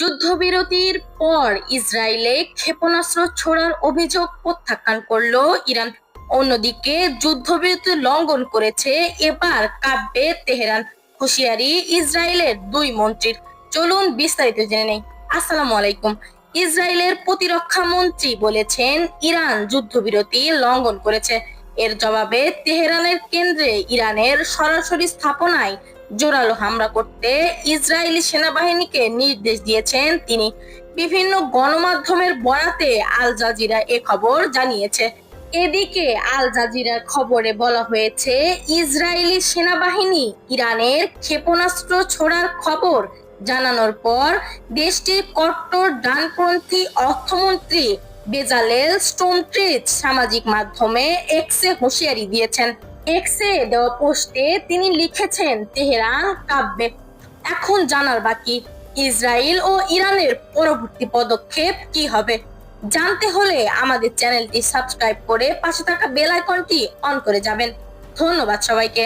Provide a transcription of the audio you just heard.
যুদ্ধবিরতির পর ইসরায়েলে ক্ষেপণাস্ত্র ছোড়ার অভিযোগ প্রত্যাখ্যান করল ইরান। অন্যদিকে যুদ্ধবিরতি লঙ্ঘন করেছে এবার কাঁপবে তেহরান, হুঁশিয়ারি ইসরায়েলের দুই মন্ত্রীর। চলুন বিস্তারিত জেনে নেই। আসসালামু আলাইকুম। ইসরায়েলের প্রতিরক্ষা মন্ত্রী বলেছেন ইরান যুদ্ধবিরতি লঙ্ঘন করেছে। এর জবাবে তেহরানের কেন্দ্রে ইরানের সরাসরি স্থাপনায় জোরালো হামলা করতে ইসরায়েলি সেনাবাহিনীকে নির্দেশ দিয়েছেন তিনি। বিভিন্ন গণমাধ্যমের বরাতে আল জাজিরা এ খবর জানিয়েছে। এদিকে আল জাজিরার খবরে বলা হয়েছে ইসরায়েলি সেনাবাহিনী ইরানের ক্ষেপণাস্ত্র ছোড়ার খবর জানানোর পর দেশটির কট্টর ডানপন্থী অর্থমন্ত্রী বেজালেল স্টোমট্রিচ সামাজিক মাধ্যমে এক্সে হুঁশিয়ারি দিয়েছেন। এক্সে দেওয়া পোস্টে তিনি লিখেছেন, তেহরান কাঁপবে। এখন জানার বাকি ইসরায়েল ও ইরানের পরবর্তী পদক্ষেপ কি হবে। জানতে হলে আমাদের চ্যানেলটি সাবস্ক্রাইব করে পাশে থাকা বেল আইকনটি অন করে যাবেন। ধন্যবাদ সবাইকে।